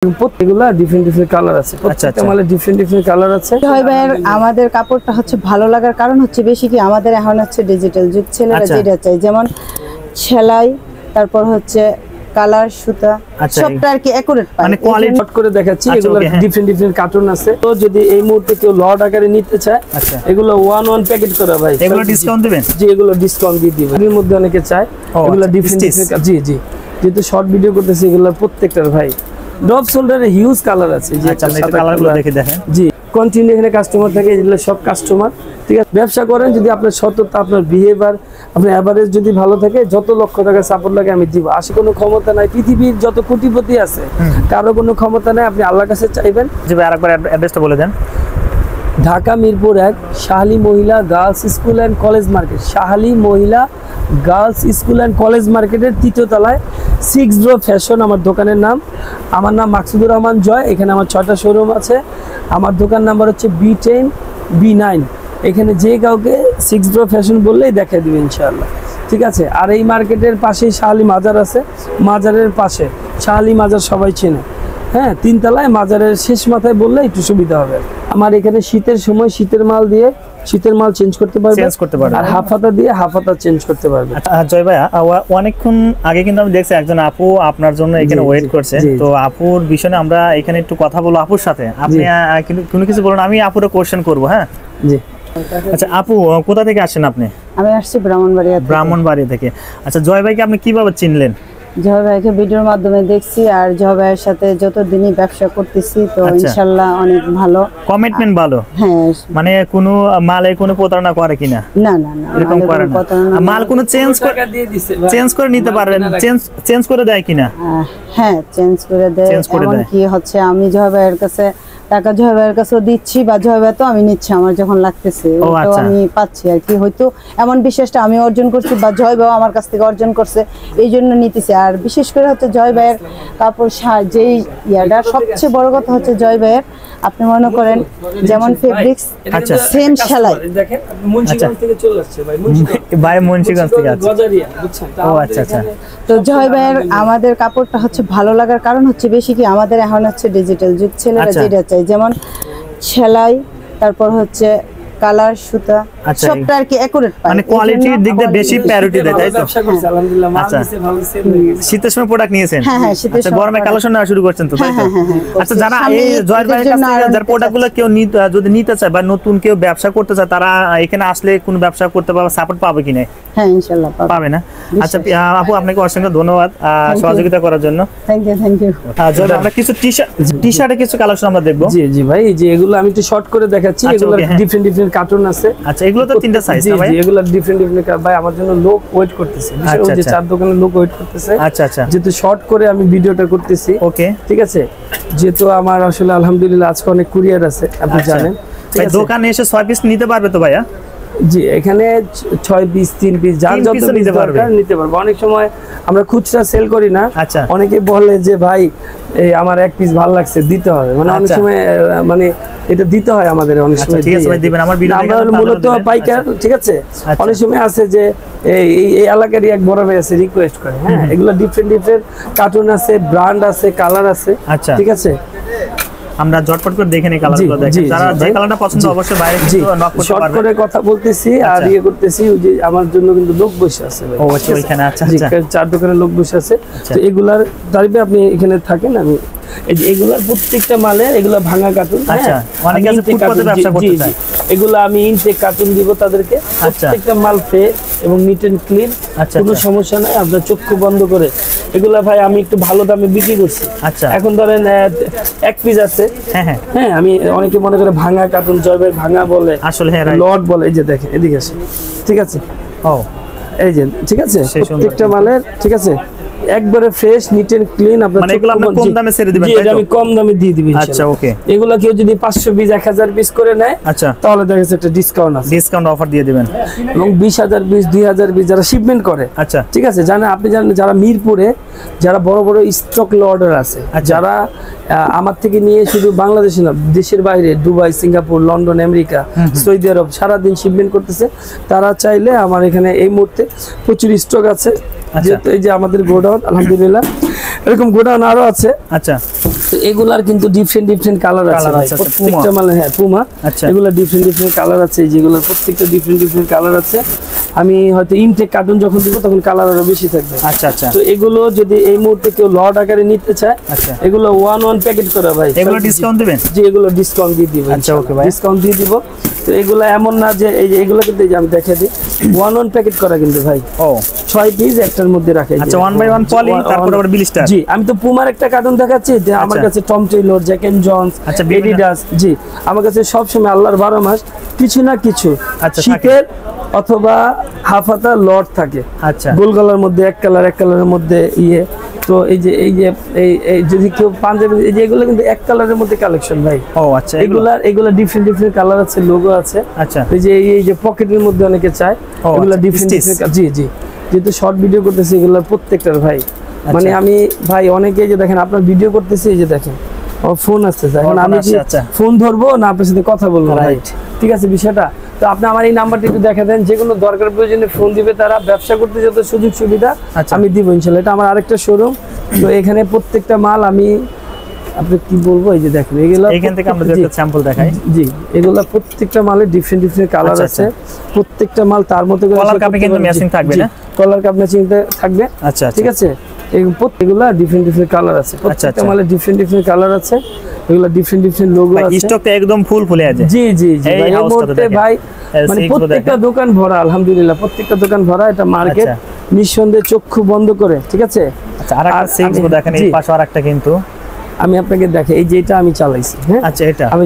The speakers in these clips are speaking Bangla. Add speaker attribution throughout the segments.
Speaker 1: প্রত্যেকগুলা ডিফারেন্ট ডিফারেন্ট কালার আছে। প্রত্যেকটা মালে ডিফারেন্ট ডিফারেন্ট কালার আছে।
Speaker 2: জয় ভাইয়ের আমাদের কাপড়টা হচ্ছে ভালো লাগার কারণ হচ্ছে বেশি কি আমাদের এখন হচ্ছে ডিজিটাল যুগ, ছেলেরা যেটা চাই যেমন সেলাই, তারপর হচ্ছে কালার, সুতা, সবটা আর কি একুরেট পায়।
Speaker 1: মানে কোয়ালিটি শর্ট করে দেখাচ্ছি, এগুলো ডিফারেন্ট ডিফারেন্ট কার্টুন আছে। তো যদি এই মুহূর্তে কেউ লট আকারে নিতে চায়, এগুলো ওয়ান প্যাকেট করা ভাই,
Speaker 3: এগুলো ডিসকাউন্ট দিবেন?
Speaker 1: জি, এগুলো ডিসকাউন্ট দিয়ে দিবেন। এর মধ্যে অনেকে চায় এগুলো ডিফারেন্ট ডিফারেন্ট। জি জি, যেহেতু শর্ট ভিডিও করতেছি, এগুলো প্রত্যেকটার ভাই ড্রপ শোল্ডারে হিউজ কালার আছে। যে
Speaker 3: কালারগুলো দেখে দেখেন।
Speaker 1: জি, কন্টিনিউ এখানে কাস্টমার থাকে, এগুলো সব কাস্টমার। ঠিক আছে, ব্যবসা করেন যদি আপনার সততা, আপনার বিহেভিয়ার, আপনার এভারেজ যদি ভালো থাকে, যত লক্ষ টাকা সাপোর্ট লাগে আমি দিব। আসে কোনো ক্ষমতা নাই, পৃথিবীর যত কোটিপতি আছে কারো কোনো ক্ষমতা নাই, আপনি আল্লাহর কাছে চাইবেন।
Speaker 3: জি ভাই, আরেকবার অ্যাড্রেসটা বলে দেন।
Speaker 1: ঢাকা মিরপুর 1 শাহালি মহিলা girls school and college market, Shah Ali মহিলা গার্লস স্কুল অ্যান্ড কলেজ মার্কেটের 3য় তলায় 6 ড্র ফ্যাশন আমার দোকানের নাম। আমার নাম মাকসুদুর রহমান জয়। এখানে আমার 6টা শোরুম আছে। আমার দোকান নাম্বার হচ্ছে B10 B9। এখানে যে কাউকে 6 ড্র ফ্যাশন বললেই দেখাই দিবে ইনশাআল্লাহ। ঠিক আছে, আর এই মার্কেটের পাশেই শাহালি মাজার আছে। মাজারের পাশে শাহালি মাজার সবাই চেনে। হ্যাঁ, 3 তলায় মাজারের শেষ মাথায় বললে একটু সুবিধা হবে। আমার এখানে শীতের সময় শীতের মাল দিয়ে শীতের মাল চেঞ্জ করতে পারবে, আর হাফাতা দিয়ে হাফাতা চেঞ্জ করতে পারবে।
Speaker 3: জয় ভাই, অনেকক্ষণ আগে কিন্তু আমি দেখছি একজন আপু আপনার জন্য এখানে ওয়েট করছে। তো আপুর বিষয়ে আমরা এখানে একটু কথা বলবো আপুর সাথে। আপনি কোনো কিছু বলুন, আমি আপুর কোশ্চেন করবো। হ্যাঁ
Speaker 1: জি।
Speaker 3: আচ্ছা আপু, কোথা থেকে আসেন আপনি?
Speaker 2: আমি আসছি
Speaker 3: ব্রাহ্মণবাড়িয়া থেকে। আচ্ছা, জয় ভাইকে আপনি কিভাবে চিনলেন?
Speaker 2: জয় ভাইকে ভিডিওর মাধ্যমে দেখছি, আর জয় ভাইয়ের সাথে যতদিনই ব্যবসা করতেছি তো ইনশাআল্লাহ অনেক ভালো
Speaker 3: কমিটমেন্ট ভালো।
Speaker 2: হ্যাঁ,
Speaker 3: মানে কোনো মালে কোনো প্রতারণা করে কিনা?
Speaker 2: না না না,
Speaker 3: এরকম করে না। মাল কোনো চেঞ্জ করে নিতে পারবেন, চেঞ্জ করে দেয় কিনা?
Speaker 2: হ্যাঁ, চেঞ্জ করে দেয়। এমন কি হচ্ছে আমি জয় ভাইয়ের কাছে টাকা জয় ভাইয়ের কাছে দিচ্ছি, বা জয় ভাই তো আমি নিচ্ছি, আমার যখন লাগতেছে তো আমি পাচ্ছি আর কি। হয়তো এমন বিশ্বাসটা আমি অর্জন করছি, বা জয় ভাই আমার কাছ থেকে অর্জন করছে, এই জন্য নিতেছি। আর বিশেষ করে হচ্ছে জয় ভাইয়ের কাপড় যেই ইয়াটা সবচেয়ে বড় কথা হচ্ছে জয় ভাইয়ের, আপনি মনে করেন যেমন ফেব্রিক্স সেম সেলাই।
Speaker 1: দেখেন মুন্সিগঞ্জ থেকে চলে আসছে ভাই,
Speaker 3: মুন্সিগঞ্জ থেকে আছে। ও আচ্ছা আচ্ছা।
Speaker 2: তো জয় ভাইয়ের আমাদের কাপড়টা হচ্ছে ভালো লাগার কারণ হচ্ছে বেশি কি আমাদের এখন হচ্ছে ডিজিটাল যুগ, ছেলেরা যেটা চাই যেমন সেলাই, তারপর হচ্ছে কালার, সুতা, সবটা আর কি একুরেট পায়।
Speaker 3: মানে কোয়ালিটির দিক দিয়ে বেশি প্রায়োরিটি দেয়, তাই তো? আলহামদুলিল্লাহ, মাল দিতে ভালো সেল হয়ে গেছে। শীতের সময় প্রোডাক্ট নিয়েছেন?
Speaker 2: হ্যাঁ হ্যাঁ, শীতের সময়
Speaker 3: গরমে কালেকশন নেওয়া শুরু করছেন তো, তাই তো? আচ্ছা, যারা এই জয় ভাইয়ের কাছ থেকে যারা প্রোডাক্টগুলো কেউ যদি নিতে চায় বা নতুন কেউ ব্যবসা করতে চায়, তারা এখানে আসলে কোন ব্যবসা করতে পারবে, সাপোর্ট পাবে কিনা?
Speaker 2: হ্যাঁ, ইনশাআল্লাহ পাবে
Speaker 3: না? আচ্ছা আপু, আপনাকে অসংখ্য ধন্যবাদ সহযোগিতা করার জন্য।
Speaker 2: Thank you.
Speaker 3: জয়, আমরা কিছু টি-শার্টে কিছু কালেকশন আমরা দেখব।
Speaker 1: জি জি ভাই, এই যে এগুলো আমি একটু শর্ট করে দেখাচ্ছি। এগুলো ডিফারেন্ট ডিফারেন্ট কার্টুন আছে।
Speaker 3: আচ্ছা, এগুলো তো 3টা সাইজ না ভাই?
Speaker 1: জি, এগুলো ডিফারেন্ট ডিফারেন্ট ভাই। আমার জন্য লোক ওয়েট করতেছে, বিশেষ করে 4 দোকানে লোক ওয়েট করতেছে।
Speaker 3: আচ্ছা আচ্ছা,
Speaker 1: যেহেতু শর্ট করে আমি ভিডিওটা করতেছি।
Speaker 3: ওকে, ঠিক
Speaker 1: আছে। যেহেতু আমার আসলে আলহামদুলিল্লাহ আজকে অনেক কুরিয়ার আছে, আপনি জানেন।
Speaker 3: ভাই দোকানে এসে 6 পিস নিতে পারবে তো ভাইয়া?
Speaker 1: জি, এখানে 6 পিস 3 পিস যার যত নিতে পারবে নিতে পারবে। অনেক সময় আমরা খুচরা সেল করি না।
Speaker 3: আচ্ছা,
Speaker 1: অনেকে বলে যে ভাই এই আমার 1 পিস ভালো লাগছে দিতে হবে, মানে অনেক সময় মানে এটা দিতে হয় আমাদের অনেক সময়।
Speaker 3: ঠিক আছে ভাই, দিবেন। আমার ভিডিও
Speaker 1: আমরা মূলত পাইকার। ঠিক আছে, অনেক সময় আছে যে এই এলাকারই এক বড় ভাই আছে রিকোয়েস্ট করে। হ্যাঁ, এগুলো ডিফারেন্ট ডিফারেন্ট কার্টুন আছে, ব্র্যান্ড আছে, কালার আছে।
Speaker 3: আচ্ছা,
Speaker 1: ঠিক আছে,
Speaker 3: আমরা ঝটপট করে দেখে নেই কালারগুলো। দেখেন, যারা যে কালারটা পছন্দ অবশ্যই বাইরে কিন্তু নক করতে পারবে।
Speaker 1: শর্ট করে কথা বলতেছি আর করতেছি, যে আমার জন্য কিন্তু লোক বসে আছে ভাই।
Speaker 3: ও আচ্ছা, ওইখানে আচ্ছা আচ্ছা
Speaker 1: 4 দোকানে লোক বসে আছে। তো এগুলার তারিফে আপনি এখানে থাকেন। আমি এই যে এগুলার প্রত্যেকটা মালে এগুলা ভাঙা কার্টুন।
Speaker 3: আচ্ছা, অনেকে আছে ফুটপাতে ব্যবসা করতে চায়।
Speaker 1: এগুলা আমি ইনটেক কার্টুন দিব তাদেরকে। প্রত্যেকটা মাল ফ্রেশ এবং নিট এন্ড ক্লিন, কোনো সমস্যা নাই। আপনার চক্ষু বন্ধ করে এগুলা ভাই আমি একটু ভালো দামে বিক্রি করছি।
Speaker 3: আচ্ছা,
Speaker 1: এখন ধরেন 1 পিস আছে।
Speaker 3: হ্যাঁ হ্যাঁ
Speaker 1: হ্যাঁ, আমি অনেকে মনে করে ভাঙা কার্টুন, জয় ভাই ভাঙা বলে,
Speaker 3: আসলে হ্যাঁ
Speaker 1: লট বলে। এই যে দেখেন, এদিকে আছে। ঠিক আছে,
Speaker 3: ও
Speaker 1: এই যে ঠিক আছে, প্রত্যেকটা মালের ঠিক আছে একবারে ফ্রেশ নিট এন্ড ক্লিন। আপনারা
Speaker 3: মানে এগুলো আপনি কম দামে ছেড়ে দিবেন?
Speaker 1: জি, আমি কম দামে দিয়ে দিবেন।
Speaker 3: আচ্ছা, ওকে।
Speaker 1: এগুলা কেউ যদি 500 পিস 1000 পিস করে নেয়,
Speaker 3: আচ্ছা,
Speaker 1: তাহলে দেখা যাচ্ছে একটা ডিসকাউন্ট আছে,
Speaker 3: ডিসকাউন্ট অফার দিয়ে দিবেন।
Speaker 1: এবং 20000 পিস 2000 পিস যারা শিপমেন্ট করে,
Speaker 3: আচ্ছা
Speaker 1: ঠিক আছে, জানেন আপনি জানেন যারা মিরপুরে যারা বড় বড় স্টক লর্ডার আছে, যারা আমার থেকে নিয়ে শুধু বাংলাদেশে না দেশের বাইরে Dubai, Singapore, London, America, Saudi Arab সারাদিন শিপমেন্ট করতেছে, তারা চাইলে আমার এখানে এই মুহূর্তে প্রচুর স্টক আছে। যেহেতু এই যে আমাদের গোডাউন, আলহামদুলিল্লাহ এরকম গোডাউন আরো আছে।
Speaker 3: আচ্ছা,
Speaker 1: তো এগুলার কিন্তু ডিফারেন্ট কালার আছে ভাই, প্রত্যেকটা মালে। হ্যাঁ পুমা, এগুলা ডিফারেন্ট কালার আছে, যেগুলো প্রত্যেকটা ডিফারেন্ট কালার আছে। আমি হয়তো ইনটেক কার্টুন যখন দিব তখন কালার আরো বেশি থাকবে।
Speaker 3: আচ্ছা আচ্ছা।
Speaker 1: তো এগুলো যদি এই মুহূর্তে কেউ লট আকারে নিতে চায়, এগুলো 1 প্যাকেট করা ভাই।
Speaker 3: এগুলো ডিসকাউন্ট দিবেন?
Speaker 1: জি এগুলো ডিসকাউন্ট দিয়ে দিব।
Speaker 3: আচ্ছা ওকে ভাই,
Speaker 1: ডিসকাউন্ট দিয়ে দিব। তো এগুলো এমন না যে এই যে এগুলো কিন্তু আমি দেখিয়ে দিই 1 প্যাকেট করা কিন্তু ভাই। ও 6 পিস একটার মধ্যে রাখে।
Speaker 3: আচ্ছা 1 বাই 1 পলি, তারপর আবার ব্লিস্টার।
Speaker 1: জি আমি তো পুমার একটা কার্টুন দেখাচ্ছি যে আমার কাছে Tom Tailor, Jack and Jones, Adidas. জি আমার কাছে সব সময় আল্লাহর 12 মাস কিছু না কিছু শীতের অথবা হাফ হাতা লট থাকে। আচ্ছা গোল গলার মধ্যে এক কালারের মধ্যে ইয়ে। তো এই যে এই যদি কেউ পাঞ্জাবি, এই যে এগুলো কিন্তু এক কালারের মধ্যে কালেকশন ভাই। ও আচ্ছা এগুলা ডিফারেন্ট কালার আছে, লোগো আছে। আচ্ছা এই যে পকেটের মধ্যে অনেকে চায়, এগুলা ডিফারেন্ট। জি জি যেহেতু শর্ট ভিডিও করতেছি এগুলোর প্রত্যেকটার ভাই, মানে আমি ভাই অনেকে যে দেখেন আপনার ভিডিও করতেছি, এই যে দেখেন আমার ফোন আসতেছে, এখন আমি কি ফোন ধরবো না আপনার সাথে কথা বলবো? রাইট, ঠিক আছে বিষয়টা। তো আপনি আমার এই নাম্বারটা একটু দেখা দেন, যে কোনো দরকার প্রয়োজনে ফোন দিবে তারা, ব্যবসা করতে যত সুযোগ সুবিধা আমি দিব ইনশাআল্লাহ। এটা আমার আরেকটা শোরুম। তো এখানে প্রত্যেকটা মাল আমি আপনি কি বলবো, এই যে দেখেন এগুলো
Speaker 3: এখান থেকে আমরা একটা স্যাম্পল দেখাই। জি
Speaker 1: এগুলা প্রত্যেকটা মালে ডিফারেন্ট কালার আছে। প্রত্যেকটা মাল তার মতো করে
Speaker 3: কলার কাপে কিন্তু ম্যাচিং থাকবে না?
Speaker 1: কলার কাপ ম্যাচিং থাকবে। আচ্ছা ঠিক আছে। এই প্রত্যেকগুলা ডিফারেন্ট কালার আছে, প্রত্যেকটা মালে ডিফারেন্ট কালার আছে। এগুলা ডিফারেন্ট লোগো আছে।
Speaker 3: স্টকটা একদম ফুলে আছে।
Speaker 1: জি জি জি ভাই, এই মুহূর্তে ভাই মানে প্রত্যেকটা দোকান ভরা, আলহামদুলিল্লাহ প্রত্যেকটা দোকান ভরা। এটা মার্কেট নিঃসন্দেহে চক্ষু বন্ধ করে, ঠিক আছে। আচ্ছা আরেকটা সিক্স দেখেন, এই পাশে আরেকটা কিন্তু আমি আপনাকে দেখে, এই যে এটা আমি চালাইছি। হ্যাঁ আচ্ছা এটা আমি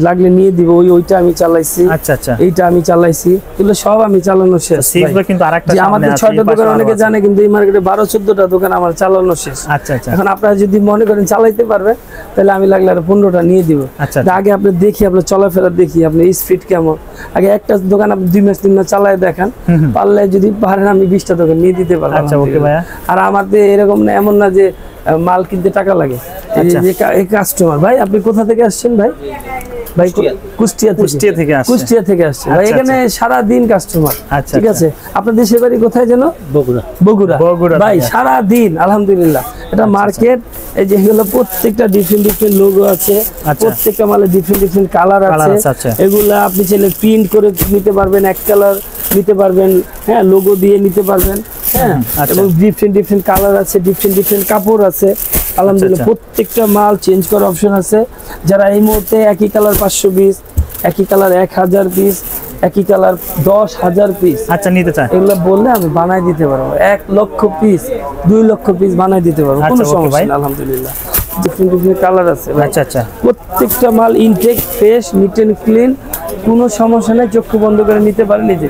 Speaker 1: লাগলে নিয়ে দিব। ওইটা আমি চালাইছি। আচ্ছা আচ্ছা এইটা আমি চালাইছি, এগুলো সব আমি চালানো শেষ। কিন্তু আরেকটা আমাদের 6টা দোকান অনেকে জানে, কিন্তু এই মার্কেটে 12-14টা দোকান আমার চালানো শেষ। আচ্ছা আচ্ছা এখন আপনারা যদি মনে করেন চালাইতে পারবেন, তাহলে আমি লাগলে আর 15টা নিয়ে দিব। আচ্ছা আগে আপনি দেখি, আপনার চলাফেরা দেখি, আপনি স্পিড কেমন। আগে একটা দোকান আপনি 2 মাস 3 মাস চালায় দেখান, পারলে যদি পারেন আমি 20টা দোকান নিয়ে দিতে পারবো। আচ্ছা ওকে ভাইয়া। আর আমাদের এরকম না, এমন না যে মাল কিনতে টাকা লাগে। এই কাস্টমার ভাই, আপনি কোথা থেকে আসছেন ভাই? ভাই কুষ্টিয়া থেকে আসছে ভাই। এখানে সারা দিন কাস্টমার। ঠিক আছে, আপনার দেশের বাড়ি কোথায় যেন? বগুড়া ভাই। সারা দিন আলহামদুলিল্লাহ। এটা মার্কেট। এই যে এগুলো প্রত্যেকটা ডিফারেন্ট লোগো আছে, প্রত্যেকটা মালে ডিফারেন্ট কালার আছে। এগুলা আপনি চাইলে প্রিন্ট করে নিতে পারবেন, এক কালার নিতে পারবেন, হ্যাঁ লোগো দিয়ে নিতে পারবেন। হ্যাঁ এবং ডিফারেন্ট কালার আছে, ডিফারেন্ট কাপড় আছে আলহামদুলিল্লাহ। প্রত্যেকটা মাল চেঞ্জ করার অপশন আছে। যারা এই মুহূর্তে একই কালার 500 পিস, একই কালার 1000 পিস, একই কালার 10,000 পিস আচ্ছা নিতে চান, এগুলো বললে আমি বানাই দিতে পারবো। 1 লক্ষ পিস, 2 লক্ষ পিস বানাই দিতে পারবো, কোনো সমস্যা নেই আলহামদুলিল্লাহ। ডিফারেন্ট কালার আছে। আচ্ছা আচ্ছা প্রত্যেকটা মাল intact, fresh, neat and clean, কোনো সমস্যা নেই। চক্ষু বন্ধ করে নিতে পারেন। এই যে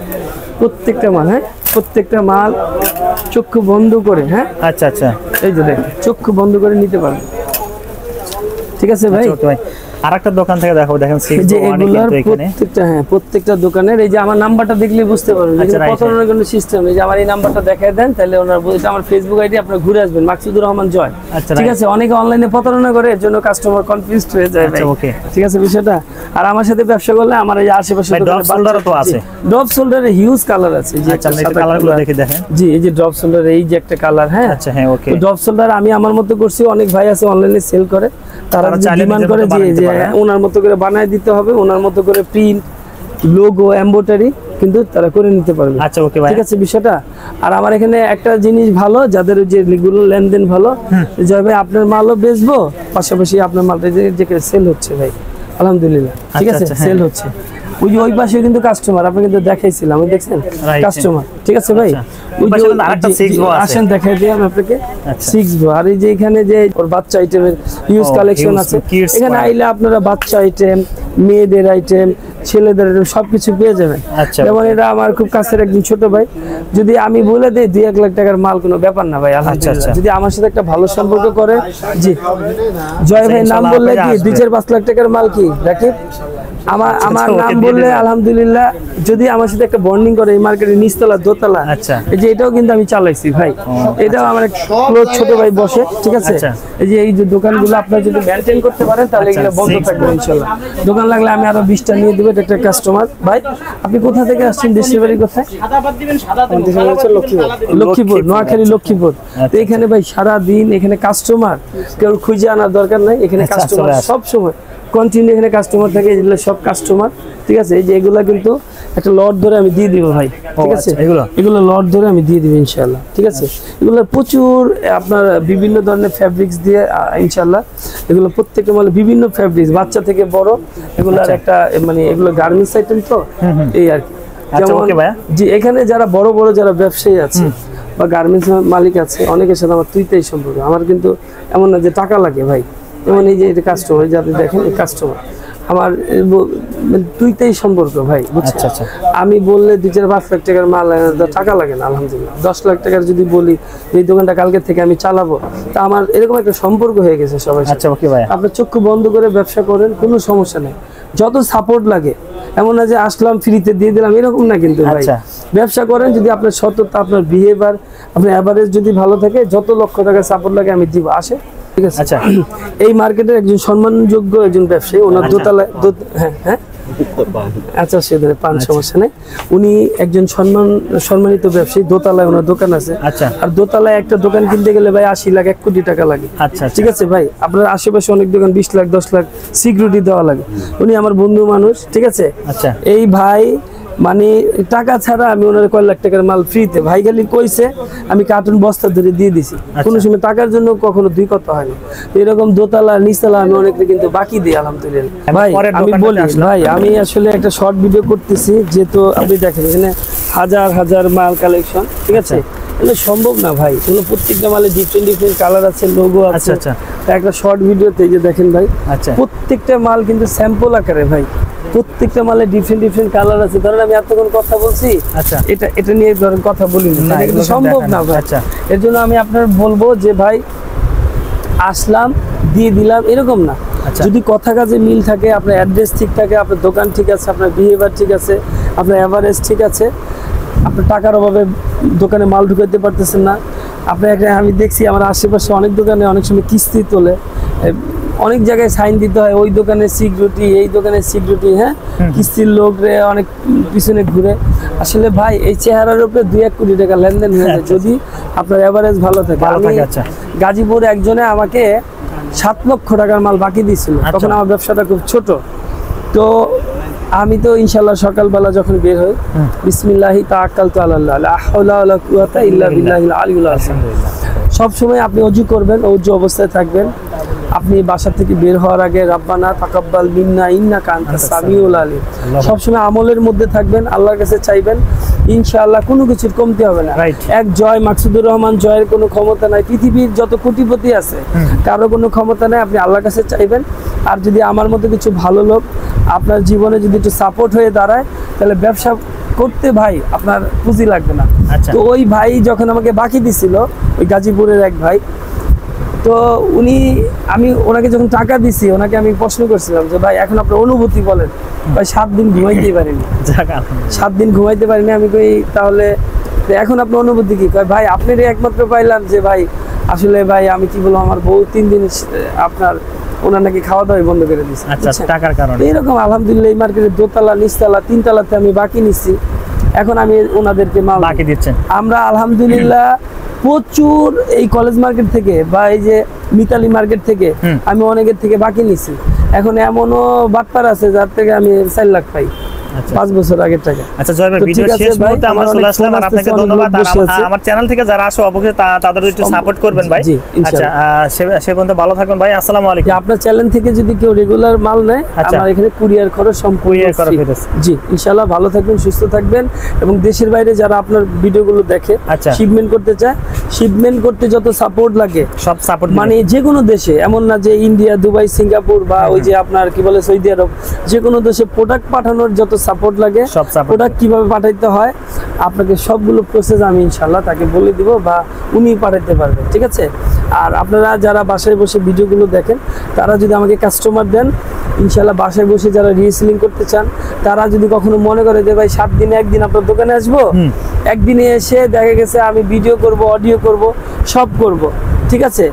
Speaker 1: প্রত্যেকটা মাল, হ্যাঁ প্রত্যেকটা মাল চক্ষু বন্ধ করে। হ্যাঁ আচ্ছা আচ্ছা এই যে দেখেন চক্ষু বন্ধ করে নিতে পারবেন। ঠিক আছে ভাই। আরেকটা দোকান থেকে দেখো, দেখেন যে এগুলোর প্রত্যেকটা, হ্যাঁ প্রত্যেকটা দোকানের এই যে আমার নাম্বারটা দেখলে বুঝতে পারবেন যে প্রতারণার কোনো সিস্টেম নেই। যে আমার এই নাম্বারটা দেখায় দেন, তাহলে ওনার বলতে আমার ফেসবুক আইডি, আপনারা ঘুরে আসবেন মাকসুদুর রহমান জয়। ঠিক আছে, অনেকে অনলাইনে প্রতারণা করে, এর জন্য কাস্টমার কনফিউজড হয়ে যায় ভাই। ওকে ঠিক আছে বিষয়টা। আর আমার সাথে ব্যবসা করলে আমার এই আশেপাশে ড্রপ শোল্ডারও তো আছে। ড্রপ শোল্ডারে হিউজ কালার আছে। যে কালারগুলো দেখে দেখেন। জি এই যে ড্রপ শোল্ডারে এই যে একটা কালার। হ্যাঁ আচ্ছা হ্যাঁ ওকে। ড্রপ শোল্ডার আমি আমার মতো করছি, অনেক ভাই আছে অনলাইনে সেল করে, তারা ডিমান্ড করে যে ওনার মতো করে বানায় দিতে হবে, ওনার মতো করে প্রিন্ট, লোগো, এমব্রয়ডারি কিন্তু তারা করে নিতে পারবে। আচ্ছা ওকে ভাই, ঠিক আছে বিষয়টা। আর আমার এখানে একটা জিনিস ভালো, যাদের যে লিগুলো লেনদেন ভালো, যে ভাই আপনার মালও বেচবো, পাশাপাশি আপনার মালটা যে সেল হচ্ছে ভাই আলহামদুলিল্লাহ। ঠিক আছে সেল হচ্ছে। ওই যে ওই পাশে কিন্তু কাস্টমার, আপনি কিন্তু দেখাইছিলাম, আমি দেখছেন কাস্টমার। ঠিক আছে ভাই, ওই যে আরেকটা 6 গো আছে, আসেন দেখাই দিই আমি আপনাকে 6 গো। আর এই যে এখানে যে ওর বাচ্চা আইটেমের ইউজ কালেকশন আছে, এখানে আইলে আপনারা বাচ্চা আইটেম, মেয়েদের আইটেম, ছেলেদের আইটেম সবকিছু পেয়ে যাবেন। যেমন এটা আমার খুব কাছের একজন ছোট ভাই, যদি আমি বলে দেই 2-1 লাখ টাকার মাল, কোনো ব্যাপার না ভাই আলহামদুলিল্লাহ। যদি আমার সাথে একটা ভালো সম্পর্ক করে, জি জয় ভাই নাম বললে কি 2-4-5 লাখ টাকার মাল কি রাকিব আমার নাম বললে আলহামদুলিল্লাহ, যদি আমার সাথে একটা বন্ডিং করে এই মার্কেটের নিচতলা দোতলা,
Speaker 3: আচ্ছা,
Speaker 1: এই যে এটাও কিন্তু আমি চালাইছি ভাই, এটাও আমার ক্লোজ ছোট ভাই বসে, ঠিক আছে। এই যে দোকানগুলো আপনারা যদি মেনটেন করতে পারেন তাহলে এগুলো বন্ধ থাকবে ইনশাআল্লাহ। দোকান লাগলে আমি আরো 20টা নিয়ে দেবো, একটা কাস্টমার। ভাই আপনি কোথা থেকে আসছেন, দেশের বাড়ি কোথায়? লক্ষ্মীপুর, নোয়াখালী লক্ষ্মীপুর। তো এখানে ভাই সারা দিন এখানে কাস্টমার, কেউ খুঁজে আনার দরকার নাই, এখানে কাস্টমার সব সময় কন্টিনিউ, এখানে কাস্টমার থাকে, এগুলো সব কাস্টমার, ঠিক আছে। এই যে এগুলা কিন্তু একটা লট ধরে আমি দিয়ে দিব ভাই, ঠিক আছে। এগুলো লট ধরে আমি দিয়ে দিব ইনশাআল্লাহ, ঠিক আছে। এগুলো প্রচুর আপনার বিভিন্ন ধরনের ফ্যাব্রিক্স দিয়ে ইনশাআল্লাহ, এগুলো প্রত্যেকটা মানে বিভিন্ন ফ্যাব্রিক্স, বাচ্চা থেকে বড়, এগুলোর একটা মানে এগুলো গার্মেন্টস আইটেম তো, এই আর কি। যেমন জি এখানে যারা বড় বড় যারা ব্যবসায়ী আছে বা গার্মেন্টস মালিক আছে, অনেকের সাথে আমার তুইতেই সম্পর্ক। আমার কিন্তু এমন না যে টাকা লাগে ভাই, যেমন এই যে এটা কাস্টমার, যে আপনি দেখেন এই কাস্টমার আমার তুইতেই সম্পর্ক ভাই, বুঝছেন। আমি বললে 2-4-5 লাখ টাকার মাল টাকা লাগে না, আলহামদুলিল্লাহ। 10 লাখ টাকার যদি বলি এই দোকানটা কালকে থেকে আমি চালাবো, তা আমার এরকম একটা সম্পর্ক হয়ে গেছে সবাই।
Speaker 3: আচ্ছা ওকে ভাই,
Speaker 1: আপনার চক্ষু বন্ধ করে ব্যবসা করেন, কোনো সমস্যা নেই, যত সাপোর্ট লাগে। এমন না যে আসলাম ফ্রিতে দিয়ে দিলাম, এরকম না কিন্তু ভাই। ব্যবসা করেন, যদি আপনার সততা, আপনার বিহেভিয়ার, আপনার এভারেজ যদি ভালো থাকে, যত লক্ষ টাকা সাপোর্ট লাগে আমি দিব, আসে, ঠিক আছে। আচ্ছা, এই মার্কেটের একজন সম্মানযোগ্য একজন ব্যবসায়ী, ওনার দোতলায়, হ্যাঁ আচ্ছা সেদের পান সমস্যা নেই, উনি একজন সম্মানিত ব্যবসায়ী, দোতলায় ওনার দোকান আছে। আচ্ছা, আর দোতলায় একটা দোকান কিনতে গেলে ভাই 80 লাখ 1 কোটি টাকা লাগে। আচ্ছা, ঠিক আছে ভাই, আপনার আশেপাশে অনেক দোকান 20 লাখ 10 লাখ সিকিউরিটি দেওয়া লাগে। উনি আমার বন্ধু মানুষ, ঠিক আছে। আচ্ছা, এই ভাই মানে টাকা ছাড়া আমি ওনার কয় লাখ টাকার মাল ফ্রিতে, ভাই খালি কইছে আমি কার্টুন বস্তা ধরে দিয়ে দিছি, কোনো সময় টাকার জন্য কখনো দুই কথা হয়নি। এরকম দোতলা নিচতলা আমি অনেকে কিন্তু বাকি দিই, আলহামদুলিল্লাহ। ভাই আমি বলি ভাই, আমি আসলে একটা শর্ট ভিডিও করতেছি, যেহেতু আপনি দেখেন এখানে হাজার হাজার মাল কালেকশন, ঠিক আছে। এগুলো সম্ভব না ভাই, এগুলো প্রত্যেকটা মালে ডিফারেন্ট কালার আছে, লোগো আছে। আচ্ছা, একটা শর্ট ভিডিওতে যে দেখেন ভাই, প্রত্যেকটা মাল কিন্তু স্যাম্পল আকারে ভাই, প্রত্যেকটা মালে ডিফারেন্ট কালার আছে। ধরেন আমি এতক্ষণ কথা বলছি, আচ্ছা এটা নিয়ে ধরেন কথা বলি না, এটা সম্ভব না ভাই। আচ্ছা, এর জন্য আমি আপনার বলবো যে ভাই আসলাম দিয়ে দিলাম, এরকম না। যদি কথা কাজে মিল থাকে, আপনার অ্যাড্রেস ঠিক থাকে, আপনার দোকান ঠিক আছে, আপনার বিহেভিয়ার ঠিক আছে, আপনার এভারেজ ঠিক আছে, আপনার টাকার অভাবে দোকানে মাল ঢুকাইতে পারতেছেন না, আপনার আমি দেখছি আমার আশেপাশে অনেক দোকানে অনেক সময় কিস্তি তোলে, অনেক জায়গায় সাইন দিতে হয়, ওই দোকানের সিকিউরিটি, এই দোকানের সিকিউরিটি, হ্যাঁ কিস্তির লোক রে অনেক পিছনে ঘুরে। আসলে ভাই এই চেহারার উপরে 2-1 কোটি টাকা লেনদেন হয়ে যায় যদি আপনার এভারেজ ভালো থাকে। গাজীপুর একজনে আমাকে 7 লক্ষ টাকার মাল বাকি দিয়েছিল, তখন আমার ব্যবসাটা খুব ছোট। তো আমি তো ইনশাআল্লাহ সকালবেলা যখন বের হই, বিসমিল্লাহি তাওয়াক্কালতু আলাল্লাহ, লা হাওলা ওয়ালা কুওয়াতা ইল্লা বিল্লাহিল আলিয়্যিল আযীম। সব সময় আপনি ওযু করবেন, ওযু অবস্থায় থাকবেন। আপনি বাসা থেকে বের হওয়ার আগে রাব্বানা তাকাব্বাল মিন্না ইন্নাকা আনতাস সামিউল আলিম, সব সময় আমলের মধ্যে থাকবেন, আল্লাহর কাছে চাইবেন, ইনশাআল্লাহ কোনো কিছুর কমতি হবে না। এক জয় মাকসুদুর রহমান জয়ের কোনো ক্ষমতা নাই, পৃথিবীর যত কোটিপতি আছে কারো কোনো ক্ষমতা নাই, আপনি আল্লাহর কাছে চাইবেন। আর যদি আমার মতো কিছু ভালো লোক আপনার জীবনে যদি একটু সাপোর্ট হয়ে দাঁড়ায়, তাহলে ব্যবসা করতে ভাই আপনার পুঁজি লাগবে না। তো ওই ভাই যখন আমাকে বাকি দিছিল, ওই গাজীপুরের এক ভাই, তো আমি ওনাকে যখন টাকা দিছি, ওনাকে আমি প্রশ্ন করছিলাম যে ভাই এখন আপনার অনুভূতি বলেন। ভাই 7 দিন ঘুমাইতেই পারিনি, 7 দিন ঘুমাইতে পারিনি। আমি কই তাহলে এখন আপনার অনুভূতি কি? কয় ভাই আপনারই একমাত্র পাইলাম যে ভাই আসলে ভাই আমি কি বলবো, আমার বউ 3 দিন আপনার ওনার নাকি খাওয়া দাওয়া বন্ধ করে দিচ্ছে, টাকার কারণে। এরকম আলহামদুলিল্লাহ এই মার্কেটের দোতলা নিচতলা 3 তলাতে আমি বাকি নিচ্ছি, এখন আমি ওনাদেরকে মাল বাকি দিচ্ছেন। আমরা আলহামদুলিল্লাহ প্রচুর এই কলেজ মার্কেট থেকে বা এই যে মিতালি মার্কেট থেকে আমি অনেকের থেকে বাকি নিছি। এখন এমনও বাটপার আছে যার থেকে আমি 4 লাখ পাই 5 বছর আগের টাকা। আচ্ছা জয় ভাই, ভিডিও শেষ মুহূর্তে আমরা চলে আসলাম, আর আপনাকে ধন্যবাদ। আমার চ্যানেল থেকে যারা আসো অবশ্যই তাদের একটু সাপোর্ট করবেন ভাই। আচ্ছা সে পর্যন্ত ভালো থাকবেন ভাই, আসসালামু আলাইকুম। আপনার চ্যানেল থেকে যদি কেউ রেগুলার মাল নেয়, আমার এখানে কুরিয়ার খরচ সম্পূর্ণ ফ্রি। জি ইনশাআল্লাহ ভালো থাকবেন, সুস্থ থাকবেন। এবং দেশের বাইরে যারা আপনার ভিডিওগুলো দেখে শিপমেন্ট করতে চায়, শিপমেন্ট করতে যত সাপোর্ট লাগে সব সাপোর্ট, মানে যে কোনো দেশে, এমন না যে ইন্ডিয়া, দুবাই, সিঙ্গাপুর বা ওই যে আপনার কি বলে সৌদি আরব, যে কোনো দেশে প্রোডাক্ট পাঠানোর যত সাপোর্ট লাগে, সব প্রোডাক্ট কিভাবে পাঠাইতে হয় আপনাকে সবগুলো প্রসেস আমি ইনশাআল্লাহ তাকে বলে দিব বা উনি পাঠাইতে পারবেন, ঠিক আছে। আর আপনারা যারা বাসায় বসে ভিডিওগুলো দেখেন, তারা যদি আমাকে কাস্টমার দেন, ইনশাল্লাহ বাসায় বসে যারা রিসেলিং করতে চান তারা যদি কখনো মনে করে যে ভাই 7 দিনে একদিন আপনার দোকানে আসবো, একদিনে এসে দেখা গেছে আমি ভিডিও করব, অডিও করব, সব করব, ঠিক আছে।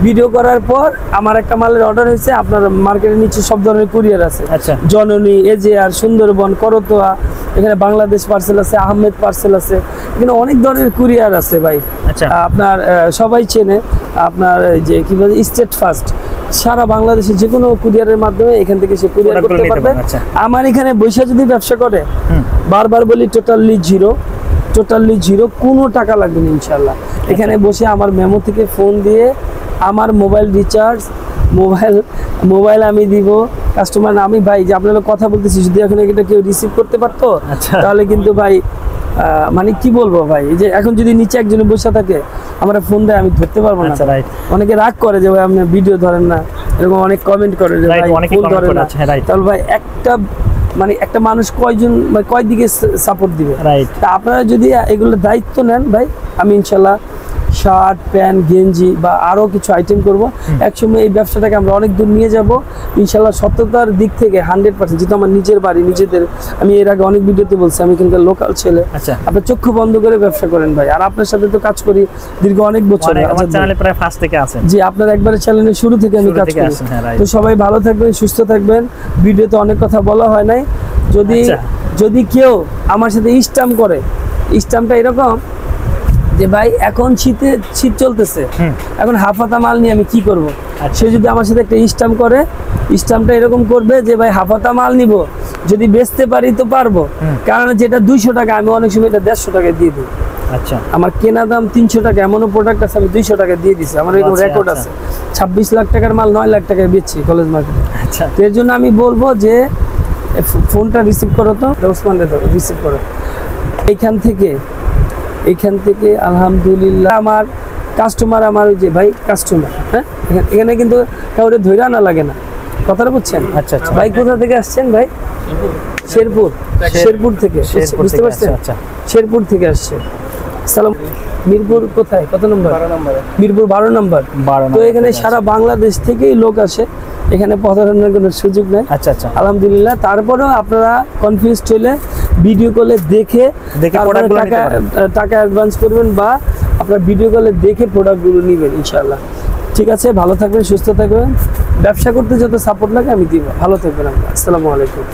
Speaker 1: ভিডিও করার পর আমার একটা মালের অর্ডার হয়েছে, আপনার মার্কেটের নিচে সব ধরনের কুরিয়ার আছে, জননী, এজেআর, সুন্দরবন, করতোয়া, এখানে বাংলাদেশ পার্সেল আছে, আহমেদ পার্সেল আছে, এখানে অনেক ধরনের কুরিয়ার আছে ভাই। আপনার সবাই চেনে আপনার যে কি বলে স্টেট ফার্স্ট, সারা বাংলাদেশে যে কোনো কুরিয়ারের মাধ্যমে এখান থেকে সে কুরিয়ার করতে পারবে। আমার এখানে বৈশা যদি ব্যবসা করে, বারবার বলি টোটালি জিরো, কোনো টাকা লাগবে না ইনশাল্লাহ। এখানে বসে আমার মেমো থেকে ফোন দিয়ে আমার মোবাইল রিচার্জ, মোবাইল আমি দিব, কাস্টমার আমি ভাই যে আপনারা কথা বলতেছি, যদি এখন এটা কেউ রিসিভ করতে পারতো তাহলে কিন্তু ভাই মানে কি বলবো ভাই, এই যে এখন যদি নিচে একজন বসে থাকে আমরা ফোন দেয় আমি ধরতে পারবো না। অনেকে রাগ করে যে ভাই আপনি ভিডিও ধরেন না, এরকম অনেক কমেন্ট করে যে ভাই ফোন ধরেন না। তাহলে ভাই একটা মানুষ কয় দিকে সাপোর্ট দিবে। তা আপনারা যদি এগুলো দায়িত্ব নেন ভাই, আমি ইনশাল্লাহ শার্ট, প্যান্ট, গেঞ্জি বা আরো কিছু আইটেম করব। একসময় এই ব্যবসাটাকে আমরা অনেক দূর নিয়ে যাব ইনশাল্লাহ। সত্যতার দিক থেকে 100%, যেহেতু আমার নিজের বাড়ি, নিজেদের, আমি এর আগে অনেক ভিডিওতে বলছি আমি এখানকার লোকাল ছেলে। আপনি চক্ষু বন্ধ করে ব্যবসা করেন ভাই, আর আপনার সাথে তো কাজ করি দীর্ঘ অনেক বছর,
Speaker 3: আমার চ্যানেলে প্রায় ফার্স্ট থেকে আছে।
Speaker 1: জি, আপনার একবারে চ্যানেলের শুরু থেকে আমি কাজ করি। তো সবাই ভালো থাকবেন, সুস্থ থাকবেন। ভিডিওতে অনেক কথা বলা হয় নাই। যদি কেউ আমার সাথে স্ট্যাম্প করে, স্ট্যাম্পটা এরকম যে ভাই এখন শীত চলতেছে, এখন হাফাতা মাল নিয়ে আমি কি করব, সে যদি আমার সাথে একটা স্ট্যাম্প করে, স্ট্যাম্পটা এরকম করবে যে ভাই হাফাতা মাল নিব, যদি বেচতে পারি তো পারবো, কারণ যেটা 200 টাকা আমি অনেক সময় এটা 150 টাকা দিয়ে দিই। আমার কেনা দাম 300 টাকা, এমনও প্রোডাক্ট আছে আমি 200 টাকা দিয়ে দিচ্ছি, আমার এরকম রেকর্ড আছে। 26 লাখ টাকার মাল 9 লাখ টাকায় বেচছি কলেজ মার্কেটে। তো এর জন্য আমি বলবো যে ফোনটা রিসিভ করো, তো ওসমান রিসিভ করো। এইখান থেকে আলহামদুলিল্লাহ আমার কাস্টমার, আমার যে ভাই কাস্টমার, হ্যাঁ, এখানে কিন্তু কাউরে ধৈর্য আনা লাগে না, কথাটা বুঝছেন? ভাই কোথা থেকে আসছেন ভাই? শেরপুর থেকে, বুঝতে পারছেন? শেরপুর থেকে আসছে। সালাম। মিরপুর কোথায়, কত নম্বর? মিরপুর 12 নম্বর। তো এখানে সারা বাংলাদেশ থেকেই লোক আসে, এখানে প্রতারণার কোনো সুযোগ নাই। আলহামদুলিল্লাহ। তারপরেও আপনারা কনফিউজ হলে ভিডিও কলে দেখে টাকা অ্যাডভান্স করবেন, বা আপনারা ভিডিও কলে দেখে প্রোডাক্টগুলো নেবেন ইনশাআল্লাহ। ঠিক আছে, ভালো থাকবেন, সুস্থ থাকবেন, ব্যবসা করতে যত সাপোর্ট লাগে আমি দিব। ভালো থাকবেন। আসসালামু আলাইকুম।